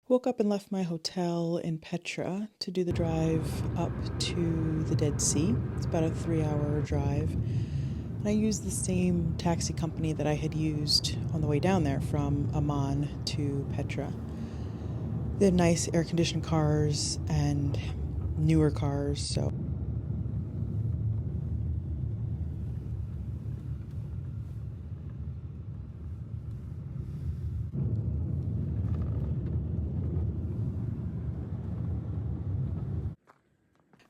Woke up and left my hotel in Petra to do the drive up to the Dead Sea. It's about a 3 hour drive. And I used the same taxi company that I had used on the way down there from Amman to Petra. They had nice air conditioned cars and newer cars, so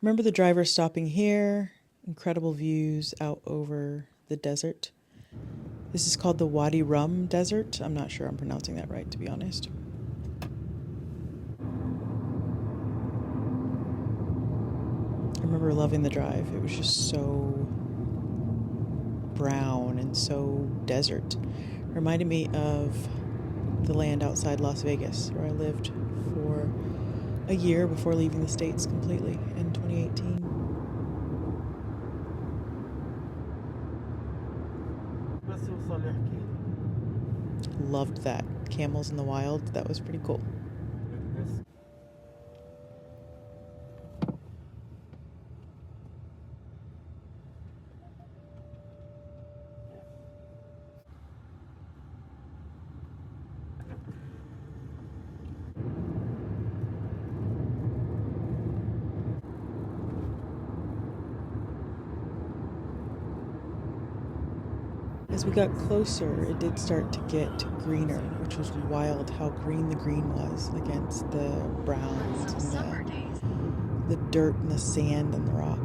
remember the driver stopping here. Incredible views out over the desert. This is called the Wadi Rum Desert. I'm not sure I'm pronouncing that right, to be honest. I remember loving the drive. It was just so brown and so desert. Reminded me of the land outside Las Vegas, where I lived for a year before leaving the States completely in 2018. Loved that. Camels in the wild, that was pretty cool. As we got closer, it did start to get greener, which was wild how green the green was against the browns and the dirt and the sand and the rock.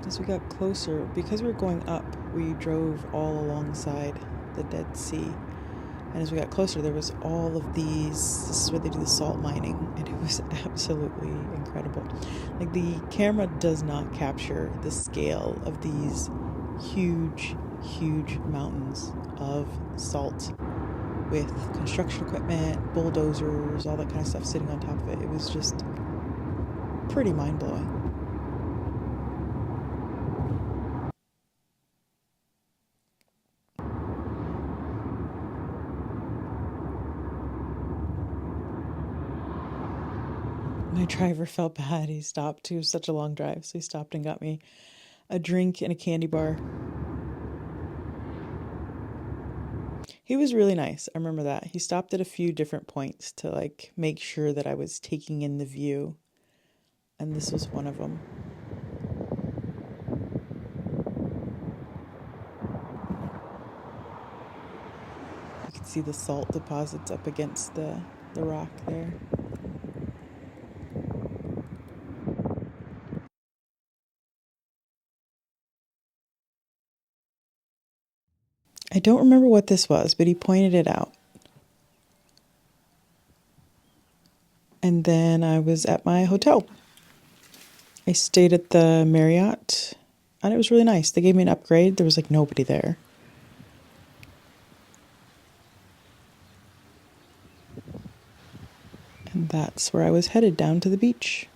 As we got closer, because we were going up, we drove all alongside the Dead Sea. And as we got closer, there was all of these. This is where they do the salt mining, and it was absolutely incredible. Like, the camera does not capture the scale of these huge, huge mountains of salt with construction equipment, bulldozers, all that kind of stuff sitting on top of it. It was just pretty mind blowing. My driver felt bad. He stopped. It was such a long drive, so he stopped and got me a drink and a candy bar. He was really nice. I remember that. He stopped at a few different points to make sure that I was taking in the view, and this was one of them. You can see the salt deposits up against the rock there. I don't remember what this was, but he pointed it out. And then I was at my hotel. I stayed at the Marriott, and it was really nice. They gave me an upgrade. There was nobody there. And that's where I was headed, down to the beach.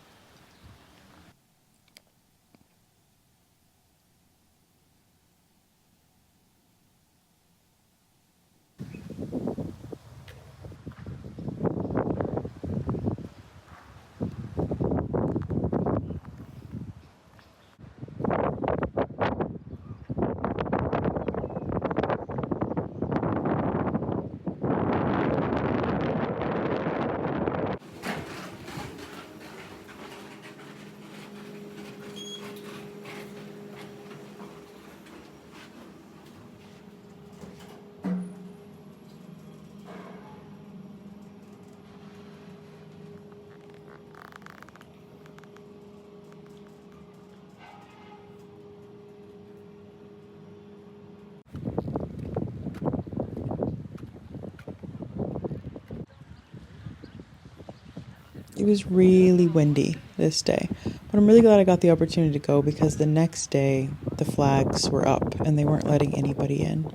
It was really windy this day, But I'm really glad I got the opportunity to go because the next day the flags were up and they weren't letting anybody in.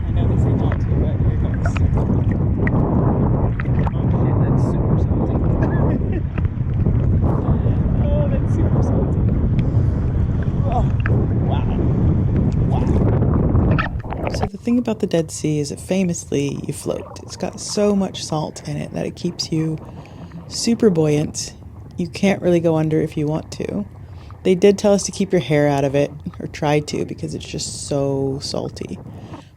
I know they say not to, but here goes. Oh shit, that's super salty. Oh, that's super salty. Oh, wow. Wow. So the thing about the Dead Sea is that famously you float. It's got so much salt in it that it keeps you super buoyant. You can't really go under if you want to. They did tell us to keep your hair out of it, or try to, because it's just so salty.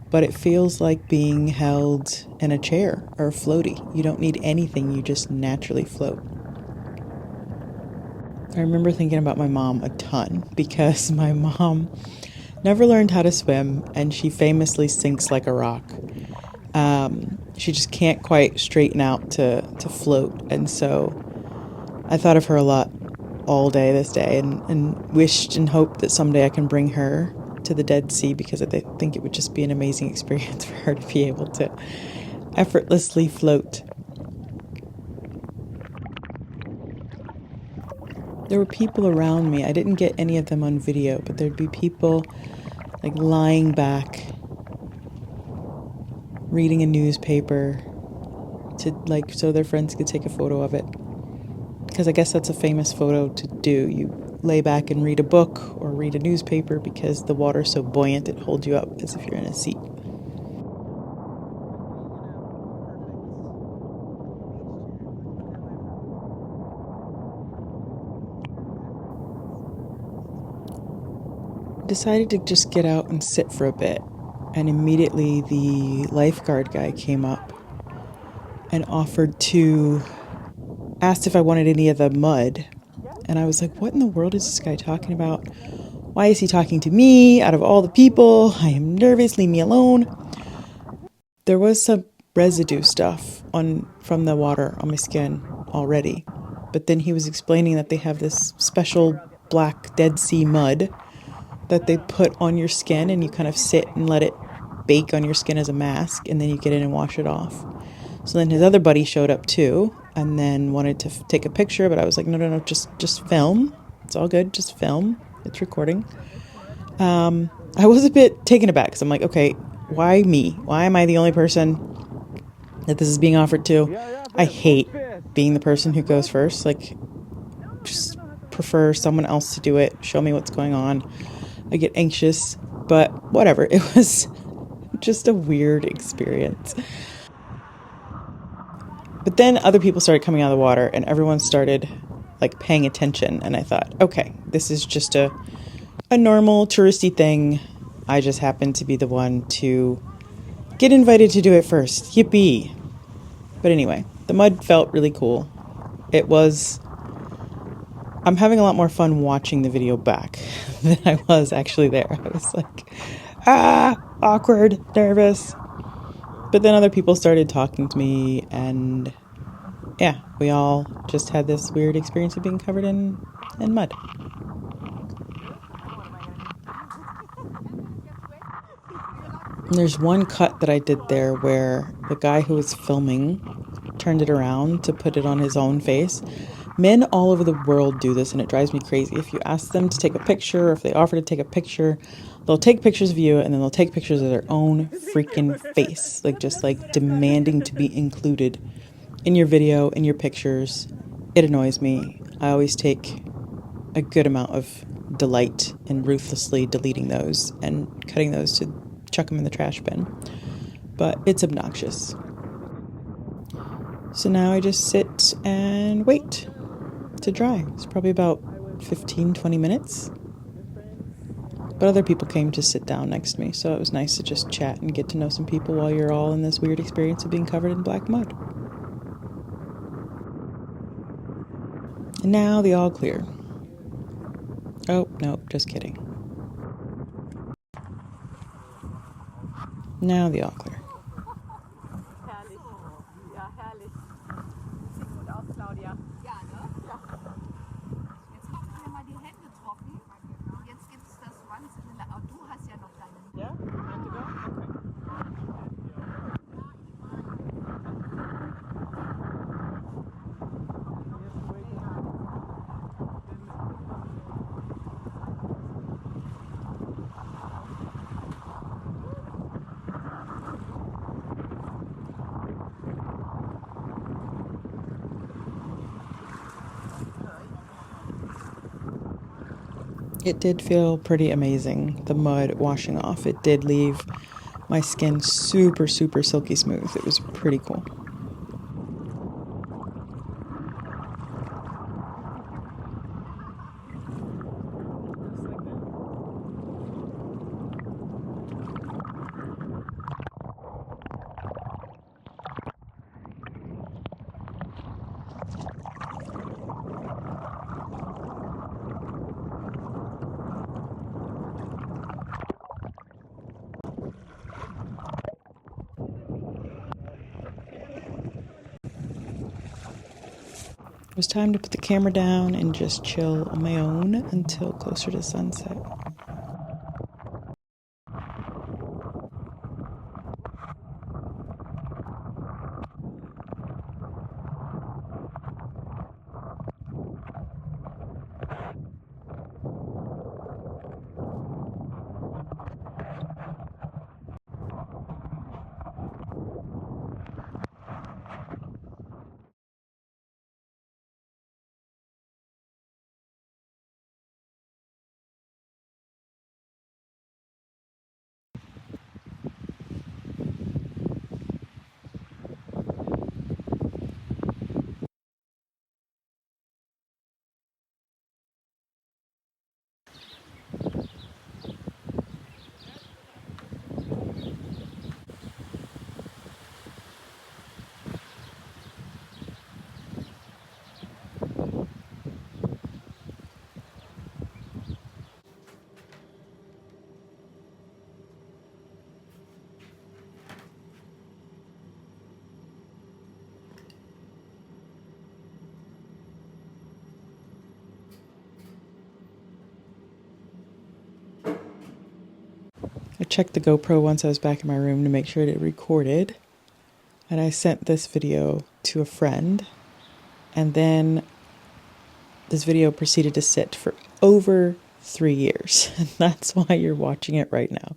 But it feels like being held in a chair or a floaty. You don't need anything, you just naturally float. I remember thinking about my mom a ton because my mom never learned how to swim and she famously sinks like a rock. She just can't quite straighten out to float. And so I thought of her a lot all day this day and wished and hoped that someday I can bring her to the Dead Sea because I think it would just be an amazing experience for her to be able to effortlessly float. There were people around me. I didn't get any of them on video, but there'd be people like lying back, reading a newspaper to like so their friends could take a photo of it. Because I guess that's a famous photo to do. You lay back and read a book or read a newspaper because the water's so buoyant it holds you up as if you're in a seat. Decided to just get out and sit for a bit, and immediately the lifeguard guy came up and asked if I wanted any of the mud. And I was like, what in the world is this guy talking about? Why is he talking to me out of all the people? I am nervous, leave me alone. There was some residue stuff from the water on my skin already. But then he was explaining that they have this special black Dead Sea mud that they put on your skin and you kind of sit and let it bake on your skin as a mask and then you get in and wash it off. So then his other buddy showed up too and then wanted to take a picture, but I was like, no, just film. It's all good, just film. It's recording. I was a bit taken aback because I'm like, okay, why me? Why am I the only person that this is being offered to? I hate being the person who goes first. Like, just prefer someone else to do it. Show me what's going on. I get anxious, but whatever. It was just a weird experience. But then other people started coming out of the water and everyone started like paying attention. And I thought, okay, this is just a normal touristy thing. I just happened to be the one to get invited to do it first. Yippee. But anyway, the mud felt really cool. I'm having a lot more fun watching the video back than I was actually there. I was like, awkward, nervous. But then other people started talking to me and yeah, we all just had this weird experience of being covered in mud. And there's one cut that I did there where the guy who was filming turned it around to put it on his own face. Men all over the world do this and it drives me crazy. If you ask them to take a picture or if they offer to take a picture, they'll take pictures of you and then they'll take pictures of their own freaking face. Like just like demanding to be included in your video, in your pictures. It annoys me. I always take a good amount of delight in ruthlessly deleting those and cutting those to chuck them in the trash bin. But it's obnoxious. So now I just sit and wait to dry. It's probably about 15-20 minutes. But other people came to sit down next to me, so it was nice to just chat and get to know some people while you're all in this weird experience of being covered in black mud. And now the all clear. Oh, no, just kidding. Now the all clear. Herrlich. Ja, herrlich. Sieht gut aus, Claudia. Ja, ne? Ja. Jetzt machen wir mal die Hände trocken. Jetzt gibt es das Once in a Oh, du hast ja noch deinen. Yeah, time to go? Okay. It did feel pretty amazing, the mud washing off. It did leave my skin super, super silky smooth. It was pretty cool. It was time to put the camera down and just chill on my own until closer to sunset. I checked the GoPro once I was back in my room to make sure it recorded. And I sent this video to a friend. And then this video proceeded to sit for over 3 years. And that's why you're watching it right now.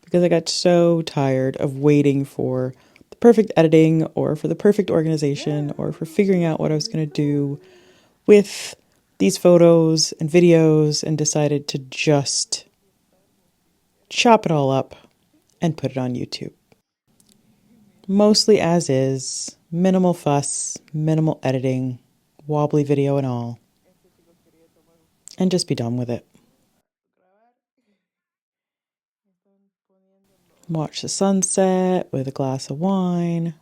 Because I got so tired of waiting for the perfect editing or for the perfect organization or for figuring out what I was going to do with these photos and videos, and decided to just chop it all up and put it on YouTube. Mostly as is, minimal fuss, minimal editing, wobbly video and all, and just be done with it. Watch the sunset with a glass of wine.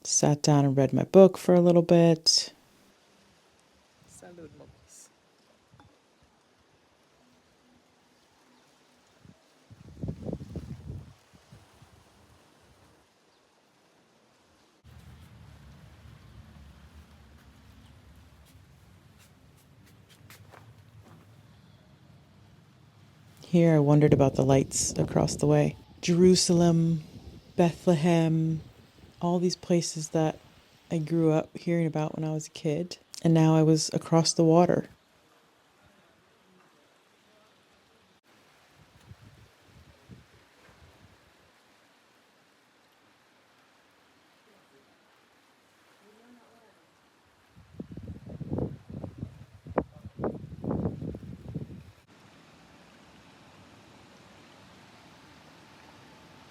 Sat down and read my book for a little bit. Salud, mokis. Here I wondered about the lights across the way. Jerusalem, Bethlehem, all these places that I grew up hearing about when I was a kid. And now I was across the water